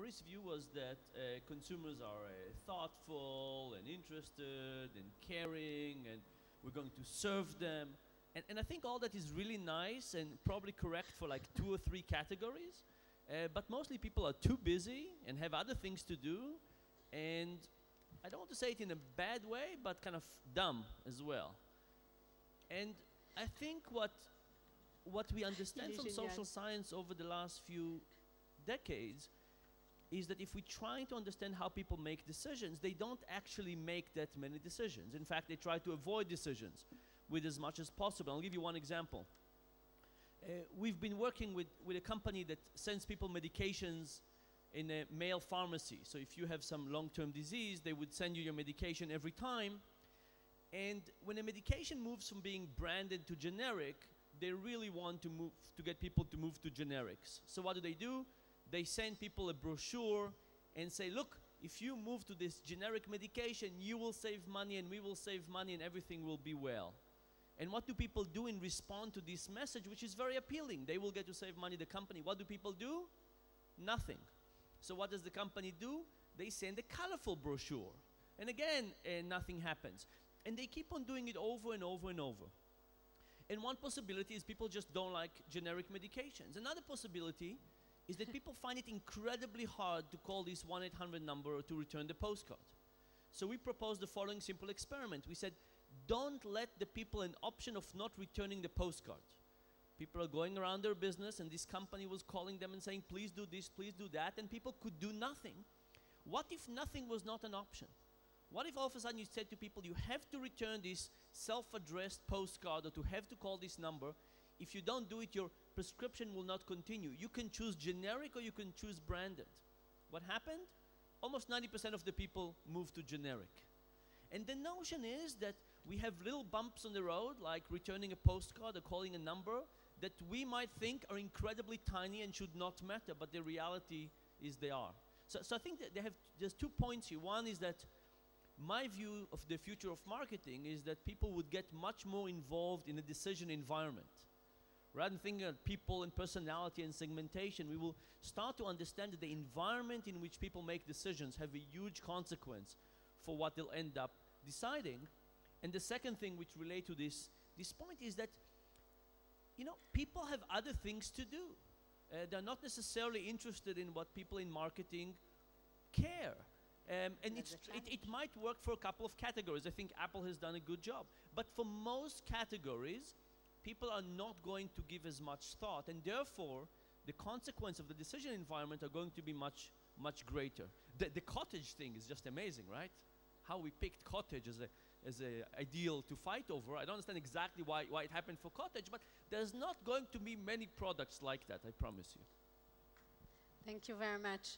Maurice's view was that consumers are thoughtful and interested and caring, and we're going to serve them. And I think all that is really nice and probably correct for like 2 or 3 categories. But mostly people are too busy and have other things to do. And I don't want to say it in a bad way, but kind of dumb as well. And I think what we understand from social science over the last few decades is that if we try to understand how people make decisions, they don't actually make that many decisions. In fact, they try to avoid decisions with as much as possible. I'll give you one example. We've been working with a company that sends people medications in a mail pharmacy. So if you have some long-term disease, they would send you your medication every time. And when a medication moves from being branded to generic, they really want to get people to move to generics. So what do? They send people a brochure and say, look, if you move to this generic medication, you will save money and we will save money and everything will be well. And what do people do in response to this message, which is very appealing? They will get to save money, the company. What do people do? Nothing. So what does the company do? They send a colorful brochure. And again, nothing happens. And they keep on doing it over and over and over. And one possibility is people just don't like generic medications. Another possibility is that people find it incredibly hard to call this 1-800 number or to return the postcard. So we proposed the following simple experiment. We said, don't let the people an option of not returning the postcard. People are going around their business and this company was calling them and saying, please do this, please do that, and people could do nothing. What if nothing was not an option? What if all of a sudden you said to people, you have to return this self-addressed postcard or to have to call this number. If you don't do it, your prescription will not continue. You can choose generic or you can choose branded. What happened? Almost 90% of the people moved to generic. And the notion is that we have little bumps on the road, like returning a postcard or calling a number, that we might think are incredibly tiny and should not matter, but the reality is they are. So I think that there's 2 points here. One is that my view of the future of marketing is that people would get much more involved in the decision environment. Rather than thinking of people and personality and segmentation, we will start to understand that the environment in which people make decisions have a huge consequence for what they'll end up deciding. And the second thing which relates to this point is that, you know, people have other things to do. They're not necessarily interested in what people in marketing care. And it might work for a couple of categories. I think Apple has done a good job. But for most categories, people are not going to give as much thought. And therefore, the consequence of the decision environment are going to be much, much greater. The cottage thing is just amazing, right? How we picked cottage as a ideal to fight over. I don't understand exactly why it happened for cottage, but there's not going to be many products like that, I promise you. Thank you very much.